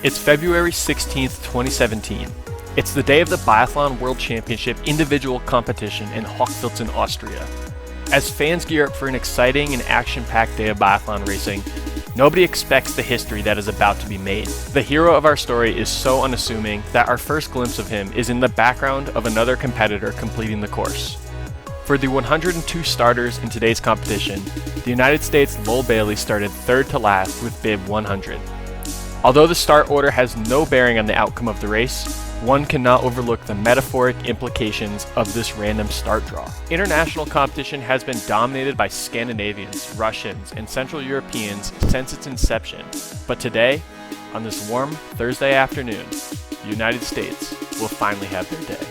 It's February 16th, 2017. It's the day of the Biathlon World Championship individual competition in Hochfilzen, Austria. As fans gear up for an exciting and action-packed day of biathlon racing, nobody expects the history that is about to be made. The hero of our story is so unassuming that our first glimpse of him is in the background of another competitor completing the course. For the 102 starters in today's competition, the United States' Lowell Bailey started third to last with bib 100. Although the start order has no bearing on the outcome of the race, one cannot overlook the metaphoric implications of this random start draw. International competition has been dominated by Scandinavians, Russians, and Central Europeans since its inception. But today, on this warm Thursday afternoon, the United States will finally have their day.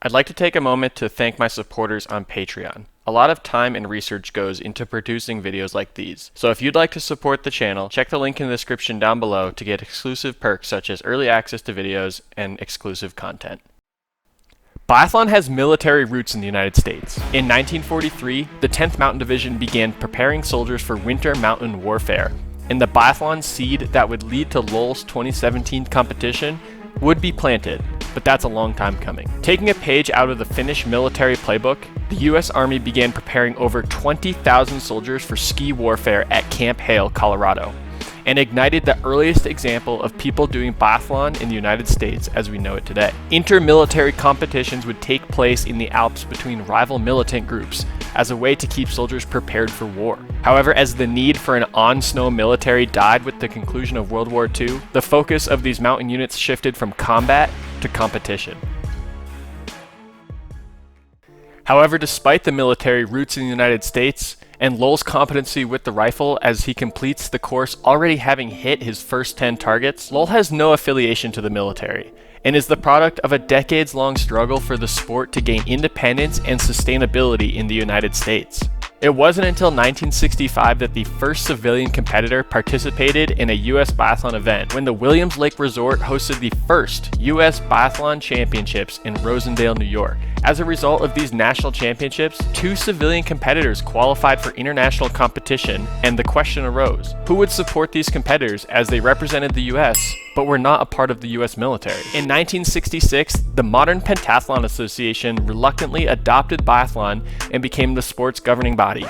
I'd like to take a moment to thank my supporters on Patreon. A lot of time and research goes into producing videos like these, so if you'd like to support the channel, check the link in the description down below to get exclusive perks such as early access to videos and exclusive content. Biathlon has military roots in the United States. In 1943, the 10th Mountain Division began preparing soldiers for winter mountain warfare, and the biathlon seed that would lead to Lowell's 2017 competition would be planted, but that's a long time coming. Taking a page out of the Finnish military playbook, the US Army began preparing over 20,000 soldiers for ski warfare at Camp Hale, Colorado, and ignited the earliest example of people doing biathlon in the United States as we know it today. Inter-military competitions would take place in the Alps between rival militant groups as a way to keep soldiers prepared for war. However, as the need for an on-snow military died with the conclusion of World War II, the focus of these mountain units shifted from combat to competition. However, despite the military roots in the United States and Lowell's competency with the rifle as he completes the course already having hit his first 10 targets, Lowell has no affiliation to the military and is the product of a decades-long struggle for the sport to gain independence and sustainability in the United States. It wasn't until 1965 that the first civilian competitor participated in a US Biathlon event when the Williams Lake Resort hosted the first US Biathlon Championships in Rosendale, New York. As a result of these national championships, 2 civilian competitors qualified for international competition, and the question arose, who would support these competitors as they represented the US but were not a part of the US military? In 1966, the Modern Pentathlon Association reluctantly adopted biathlon and became the sport's governing body.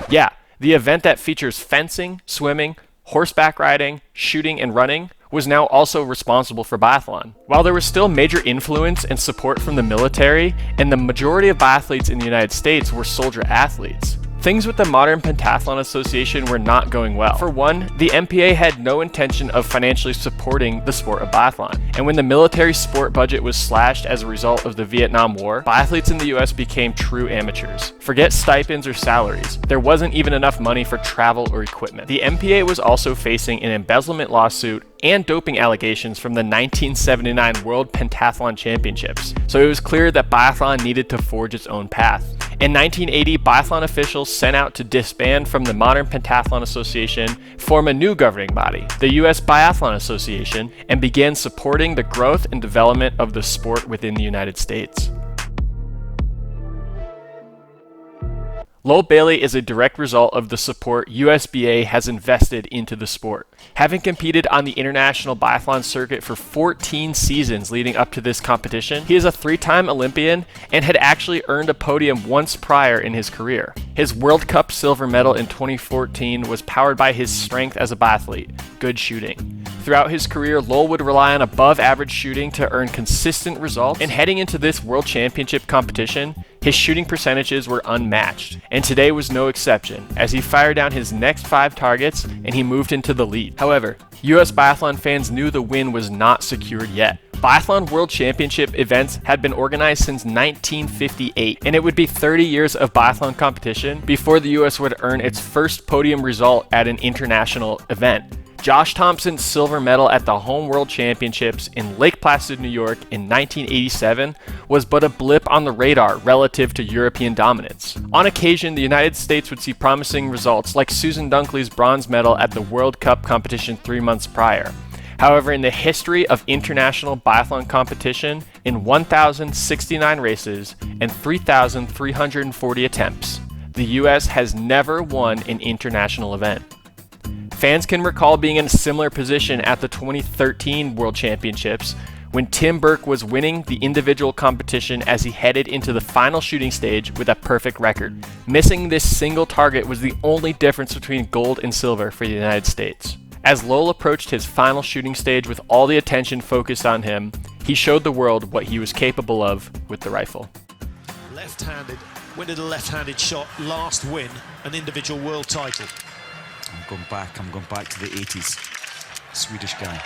Yeah, the event that features fencing, swimming, horseback riding, shooting, and running was now also responsible for biathlon. While there was still major influence and support from the military, and the majority of biathletes in the United States were soldier athletes, things with the Modern Pentathlon Association were not going well. For one, the MPA had no intention of financially supporting the sport of biathlon, and when the military sport budget was slashed as a result of the Vietnam War, biathletes in the US became true amateurs. Forget stipends or salaries, there wasn't even enough money for travel or equipment. The MPA was also facing an embezzlement lawsuit and doping allegations from the 1979 World Pentathlon Championships, so it was clear that biathlon needed to forge its own path. In 1980, biathlon officials sent out to disband from the Modern Pentathlon Association, form a new governing body, the US Biathlon Association, and began supporting the growth and development of the sport within the United States. Lowell Bailey is a direct result of the support USBA has invested into the sport. Having competed on the international biathlon circuit for 14 seasons leading up to this competition, he is a 3-time Olympian and had actually earned a podium once prior in his career. His World Cup silver medal in 2014 was powered by his strength as a biathlete, good shooting. Throughout his career, Lowell would rely on above-average shooting to earn consistent results, and heading into this World Championship competition, his shooting percentages were unmatched, and today was no exception, as he fired down his next 5 targets and he moved into the lead. However, US Biathlon fans knew the win was not secured yet. Biathlon World Championship events had been organized since 1958, and it would be 30 years of biathlon competition before the US would earn its first podium result at an international event. Josh Thompson's silver medal at the Home World Championships in Lake Placid, New York in 1987 was but a blip on the radar relative to European dominance. On occasion, the United States would see promising results like Susan Dunkley's bronze medal at the World Cup competition 3 months prior. However, in the history of international biathlon competition, in 1,069 races and 3,340 attempts, the US has never won an international event. Fans can recall being in a similar position at the 2013 World Championships when Tim Burke was winning the individual competition as he headed into the final shooting stage with a perfect record. Missing this single target was the only difference between gold and silver for the United States. As Lowell approached his final shooting stage with all the attention focused on him, he showed the world what he was capable of with the rifle. Left-handed, winded a left-handed shot, last win, an individual world title. I'm going back to the 80s. Swedish guy.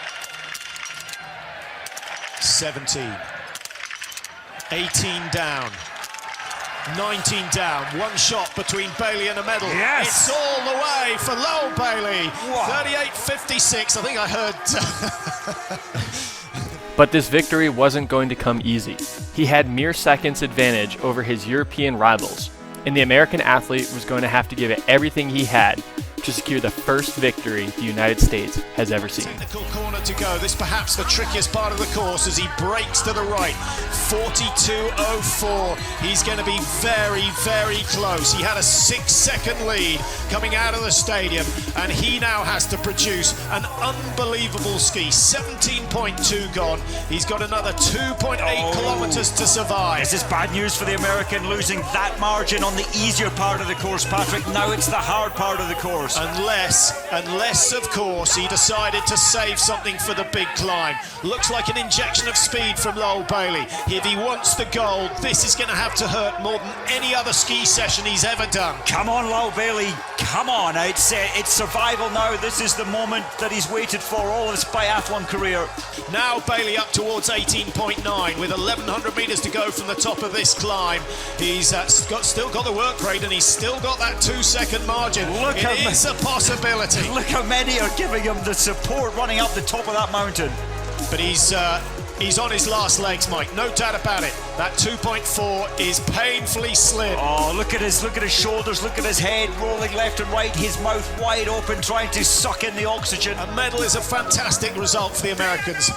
17. 18 down. 19 down. One shot between Bailey and a medal. Yes! It's all the way for Lowell Bailey. Wow. 38.56. I think I heard... But this victory wasn't going to come easy. He had mere seconds advantage over his European rivals, and the American athlete was going to have to give it everything he had to secure the first victory the United States has ever seen. Technical corner to go. This perhaps the trickiest part of the course as he breaks to the right. 42.04. He's going to be very, very close. He had a 6-second lead coming out of the stadium, and he now has to produce an unbelievable ski. 17.2 gone. He's got another 2.8 kilometers to survive. This is bad news for the American, losing that margin on the easier part of the course, Patrick. Now it's the hard part of the course. Unless, of course, he decided to save something for the big climb. Looks like an injection of speed from Lowell Bailey. If he wants the gold, this is going to have to hurt more than any other ski session he's ever done. Come on, Lowell Bailey. Come on. It's survival now. This is the moment that he's waited for all his biathlon career. Now Bailey up towards 18.9 with 1,100 metres to go from the top of this climb. He's still got the work rate, and he's still got that 2-second margin. It is a possibility. Look how many are giving him the support running up the top of that mountain. But he's on his last legs, Mike. No doubt about it. That 2.4 is painfully slim. Oh, look at his shoulders, look at his head rolling left and right, his mouth wide open, trying to suck in the oxygen. A medal is a fantastic result for the Americans.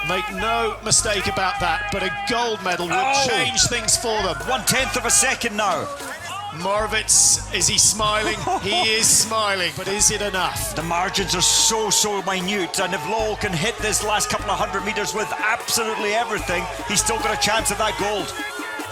Make no mistake about that, but a gold medal would change things for them. 1/10 of a second now. Moravec, is he smiling? He is smiling, but is it enough? The margins are so minute, and if Lowell can hit this last couple of 100 metres with absolutely everything, he's still got a chance at that gold.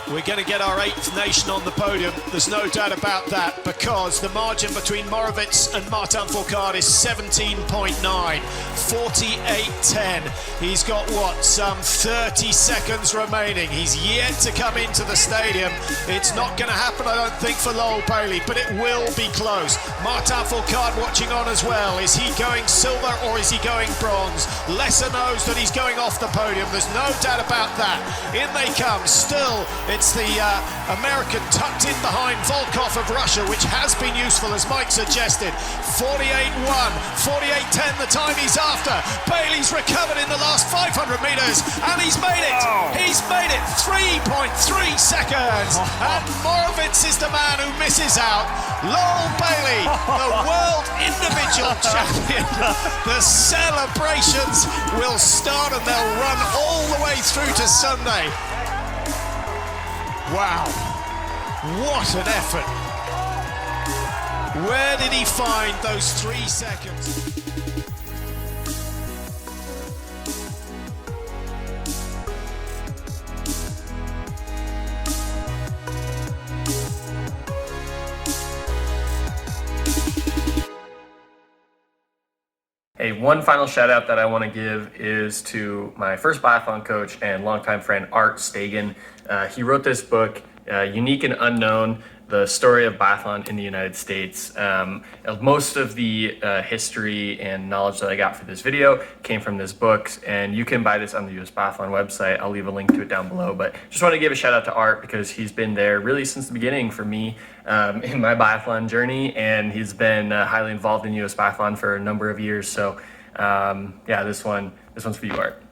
We're going to get our 8th nation on the podium. There's no doubt about that, because the margin between Moravec and Martin Fourcade is 17.9, 48.10. He's got, some 30 seconds remaining. He's yet to come into the stadium. It's not going to happen, I don't think, for Lowell Bailey, but it will be close. Martin Fourcade watching on as well. Is he going silver or is he going bronze? Lesser knows that he's going off the podium. There's no doubt about that. In they come. Still, it's the American tucked in behind Volkov of Russia, which has been useful, as Mike suggested. 48.1, 48.10, the time he's after. Bailey's recovered in the last 500 metres, and he's made it. He's made it. 3.3 seconds. And Moravec is the man who misses out. Lowell Bailey, the world individual champion. The celebrations will start, and they'll run all the way through to Sunday. Wow, what an effort. Where did he find those 3 seconds? Hey, one final shout out that I want to give is to my first biathlon coach and longtime friend, Art Stagen. He wrote this book, Unique and Unknown, the story of biathlon in the United States. Most of the history and knowledge that I got for this video came from this book, and you can buy this on the US Biathlon website. I'll leave a link to it down below, but just want to give a shout out to Art because he's been there really since the beginning for me in my biathlon journey, and he's been highly involved in US Biathlon for a number of years. So yeah, this one's for you, Art.